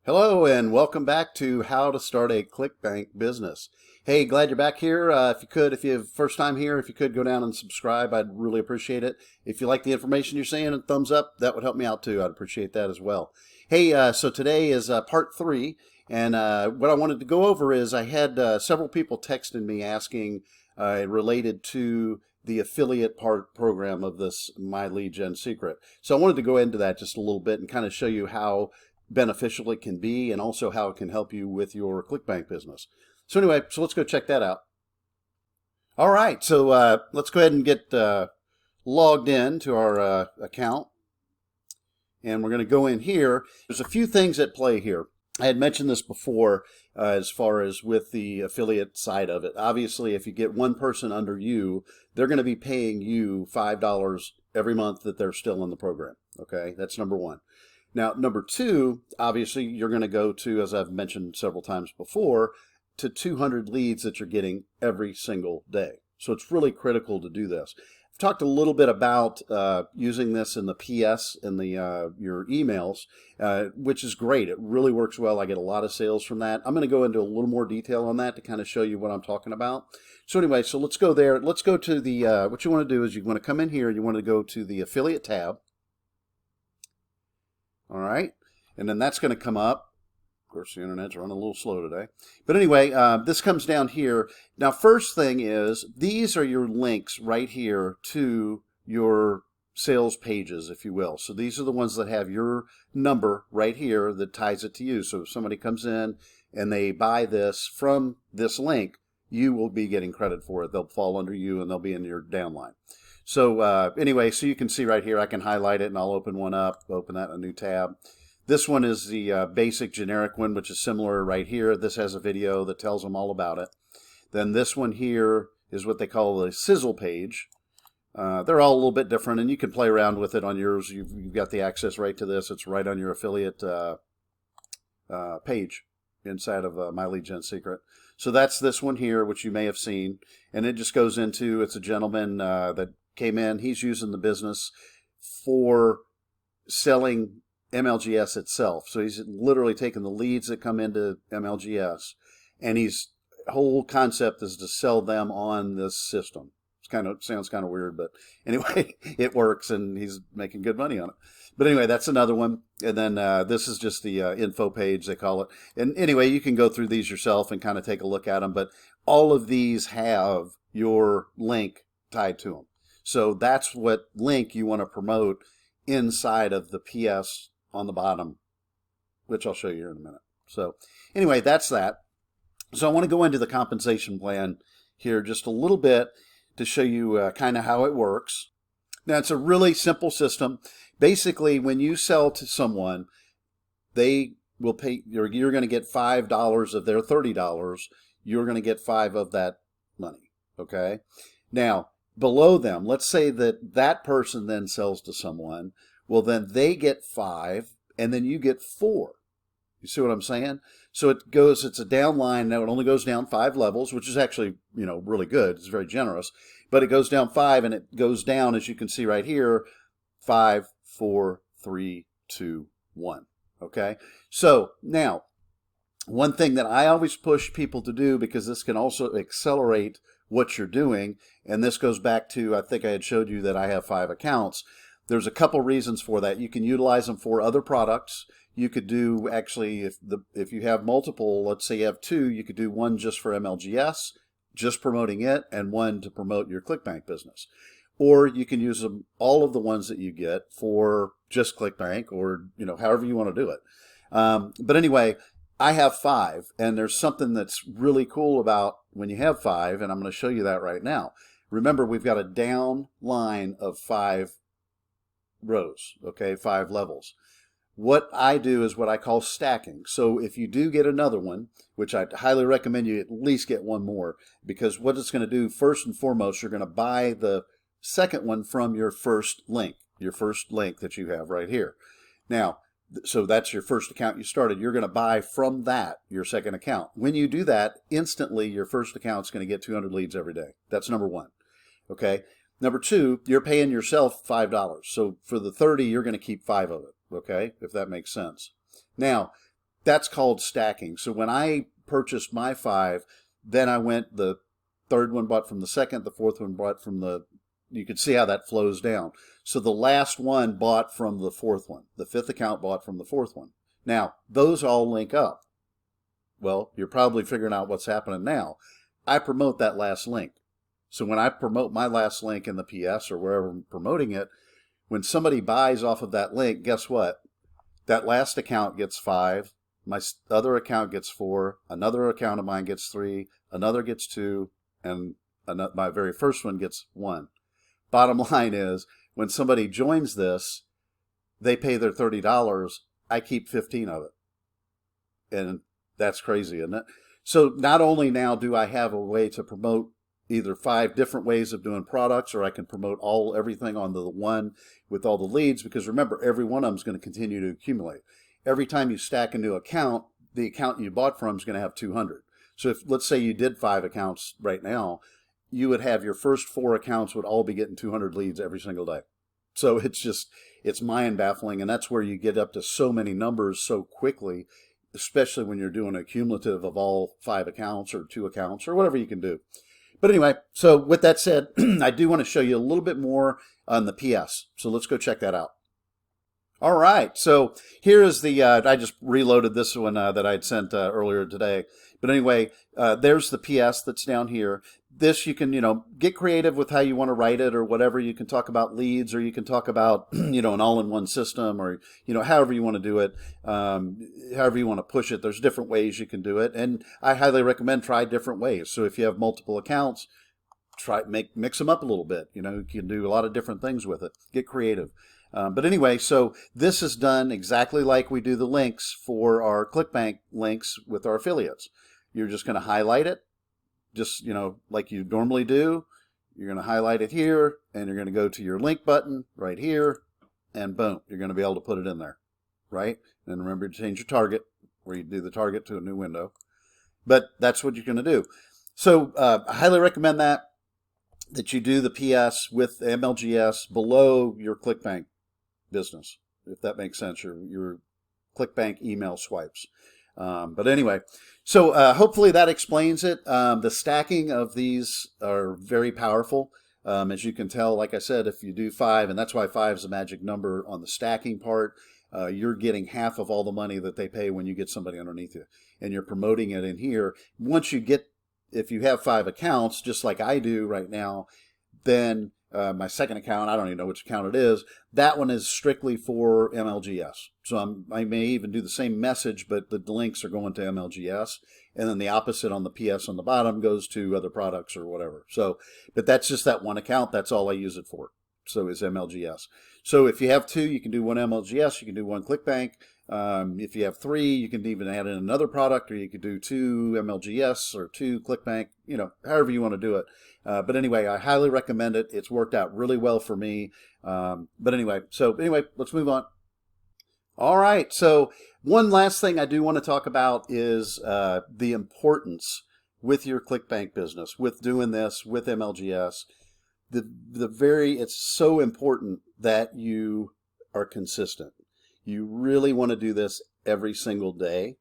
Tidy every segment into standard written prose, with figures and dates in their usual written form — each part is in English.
Hello and welcome back to How to Start a ClickBank Business. Hey, glad you're back here. If you have first time here, if you could go down and subscribe, I'd really appreciate it. If you like the information you're seeing, a thumbs up, that would help me out too. I'd appreciate that as well. Hey, so today is part 3, and what I wanted to go over is I had several people texting me asking related to the affiliate part program of this My Lead Gen Secret. So I wanted to go into that just a little bit and kind of show you how beneficial it can be and also how it can help you with your ClickBank business. So anyway, let's go check that out. All right, so let's go ahead and get logged in to our account. And we're going to go in here. There's a few things at play here. I had mentioned this before as far as with the affiliate side of it. Obviously, if you get one person under you, they're going to be paying you $5 every month that they're still in the program. Okay, that's number one. Now, number two, obviously, you're going to go to, as I've mentioned several times before, to 200 leads that you're getting every single day. So it's really critical to do this. I've talked a little bit about using this in the PS in the your emails, which is great. It really works well. I get a lot of sales from that. I'm going to go into a little more detail on that to kind of show you what I'm talking about. So anyway, so let's go there. Let's go to the, what you want to do is you want to come in here. You want to go to the affiliate tab. All right, and then that's going to come up. Of course, the internet's running a little slow today. But anyway, this comes down here. Now, first thing is, these are your links right here to your sales pages, if you will. So these are the ones that have your number right here that ties it to you. So if somebody comes in and they buy this from this link, you will be getting credit for it. They'll fall under you and they'll be in your downline. So anyway, so you can see right here, I can highlight it and I'll open one up, open that in a new tab. This one is the basic generic one, which is similar right here. This has a video that tells them all about it. Then this one here is what they call the sizzle page. They're all a little bit different, and you can play around with it on yours. You've got the access right to this. It's right on your affiliate page inside of My Lead Gen Secret. So that's this one here, which you may have seen. And it just goes into, it's a gentleman that came in. He's using the business for selling MLGS itself. So he's literally taking the leads that come into MLGS, and his whole concept is to sell them on this system. Sounds kind of weird, but anyway, it works, and he's making good money on it. But anyway, that's another one. And then this is just the info page, they call it. And anyway, you can go through these yourself and kind of take a look at them. But all of these have your link tied to them. So that's what link you want to promote inside of the PS on the bottom, which I'll show you here in a minute. So anyway, that's that. So I want to go into the compensation plan here just a little bit to show you kind of how it works. Now, it's a really simple system. Basically, when you sell to someone, they will pay, you're going to get $5 of their $30. You're going to get 5 of that money, okay? Now, below them, let's say that that person then sells to someone. Well, then they get 5, and then you get 4. You see what I'm saying? So it's a down line. Now, it only goes down 5 levels, which is actually, really good. It's very generous. But it goes down 5, and it goes down, as you can see right here, 5, 4, 3, 2, 1. Okay? So now, one thing that I always push people to do, because this can also accelerate what you're doing, and this goes back to, I think I had showed you that I have 5 accounts. There's a couple reasons for that. You can utilize them for other products. You could do, actually, if you have multiple, let's say you have 2, you could do one just for MLGS, just promoting it, and one to promote your ClickBank business. Or you can use them, all of the ones that you get for just ClickBank, or however you want to do it. But anyway, I have 5, and there's something that's really cool about when you have 5, and I'm going to show you that right now. Remember, we've got a down line of 5 rows, okay, 5 levels. What I do is what I call stacking. So if you do get another one, which I highly recommend you at least get one more, because what it's going to do, first and foremost, you're going to buy the second one from your first link that you have right here. Now, so that's your first account you started. You're going to buy from that, your second account. When you do that, instantly your first account is going to get 200 leads every day. That's number one. Okay. Number 2, you're paying yourself $5. So for the 30, you're going to keep 5 of it. Okay, if that makes sense. Now, that's called stacking. So when I purchased my 5, then I went, the third one bought from the second, the fourth one bought from the, you can see how that flows down. So the last one bought from the fourth one. The fifth account bought from the fourth one. Now, those all link up. Well, you're probably figuring out what's happening now. I promote that last link. So when I promote my last link in the PS or wherever I'm promoting it, when somebody buys off of that link, guess what? That last account gets 5, my other account gets 4, another account of mine gets 3, another gets 2, and my very first one gets 1. Bottom line is, when somebody joins this, they pay their $30, I keep 15 of it. And that's crazy, isn't it? So not only now do I have a way to promote either 5 different ways of doing products, or I can promote everything on the one with all the leads, because remember, every one of them is going to continue to accumulate. Every time you stack a new account, the account you bought from is going to have 200. So if, let's say you did 5 accounts right now, you would have your first 4 accounts would all be getting 200 leads every single day. So it's mind baffling, and that's where you get up to so many numbers so quickly, especially when you're doing a cumulative of all 5 accounts or 2 accounts or whatever you can do. But anyway, so with that said, I do want to show you a little bit more on the PS. So let's go check that out. All right, so here is the, I just reloaded this one that I'd sent earlier today. But anyway, there's the PS that's down here. This, you can, get creative with how you want to write it or whatever. You can talk about leads, or you can talk about, an all-in-one system, or, however you want to do it, however you want to push it. There's different ways you can do it. And I highly recommend try different ways. So if you have multiple accounts, mix them up a little bit. You can do a lot of different things with it. Get creative. But anyway, so this is done exactly like we do the links for our ClickBank links with our affiliates. You're just going to highlight it, just, like you normally do. You're going to highlight it here, and you're going to go to your link button right here, and boom, you're going to be able to put it in there, right? And remember to change your target, where you do the target to a new window. But that's what you're going to do. So I highly recommend that you do the PS with MLGS below your ClickBank business, if that makes sense, your ClickBank email swipes. But anyway, so hopefully that explains it. The stacking of these are very powerful. As you can tell, like I said, if you do 5, and that's why 5 is a magic number on the stacking part, you're getting half of all the money that they pay when you get somebody underneath you, and you're promoting it in here. Once you get, if you have 5 accounts, just like I do right now, then my second account, I don't even know which account it is, that one is strictly for MLGS. So I may even do the same message, but the links are going to MLGS, and then the opposite on the PS on the bottom goes to other products or whatever. So, but that's just that one account. That's all I use it for. So is MLGS. So if you have 2, you can do 1 MLGS, you can do 1 ClickBank. If you have 3, you can even add in another product, or you could do 2 MLGS or 2 ClickBank, however you want to do it. But anyway, I highly recommend it. It's worked out really well for me. But anyway, let's move on. All right, so one last thing I do want to talk about is the importance with your ClickBank business, with doing this, with MLGS. It's so important that you are consistent. You really want to do this every single day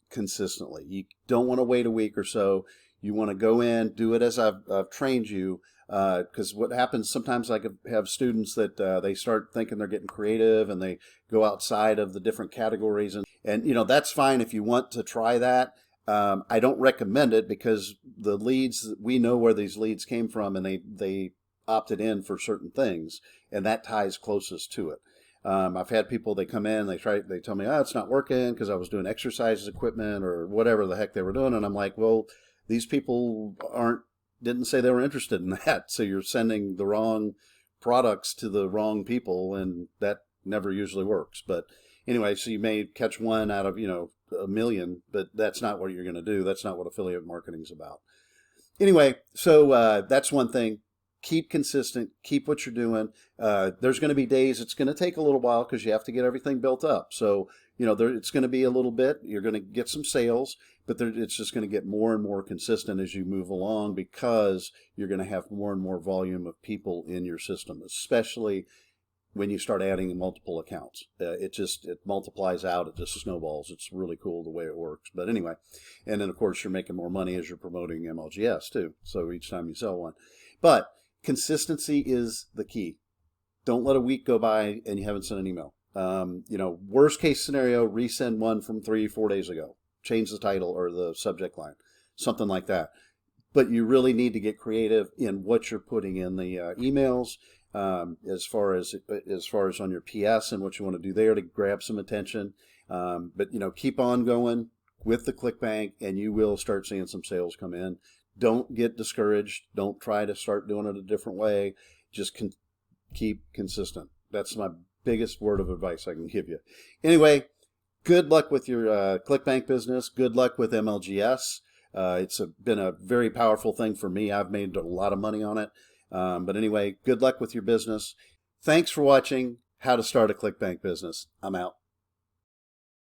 consistently. You don't want to wait a week or so. You want to go in, do it as I've trained you, because what happens sometimes, I have students that they start thinking they're getting creative, and they go outside of the different categories, and that's fine if you want to try that. I don't recommend it, because the leads, we know where these leads came from, and they opted in for certain things, and that ties closest to it. I've had people, they come in, they tell me, it's not working because I was doing exercises equipment or whatever the heck they were doing, and I'm like, well, these people didn't say they were interested in that, so you're sending the wrong products to the wrong people, and that never usually works. But anyway, so you may catch one out of a million, but that's not what you're going to do. That's not what affiliate marketing is about. Anyway, so that's one thing. Keep consistent. Keep what you're doing. There's going to be days it's going to take a little while, because you have to get everything built up. So it's going to be a little bit. You're going to get some sales, but it's just going to get more and more consistent as you move along, because you're going to have more and more volume of people in your system, especially when you start adding multiple accounts. It multiplies out. It just snowballs. It's really cool the way it works. But anyway, and then of course you're making more money as you're promoting MLGS too. So each time you sell one, but consistency is the key. Don't let a week go by and you haven't sent an email. Worst case scenario, resend one from 3-4 days ago. Change the title or the subject line, something like that. But you really need to get creative in what you're putting in the emails, as far as on your PS and what you want to do there to grab some attention. But keep on going with the ClickBank, and you will start seeing some sales come in. Don't get discouraged. Don't try to start doing it a different way. Just keep consistent. That's my biggest word of advice I can give you. Anyway, good luck with your ClickBank business. Good luck with MLGS. It's been a very powerful thing for me. I've made a lot of money on it. But anyway, good luck with your business. Thanks for watching How to Start a ClickBank Business. I'm out.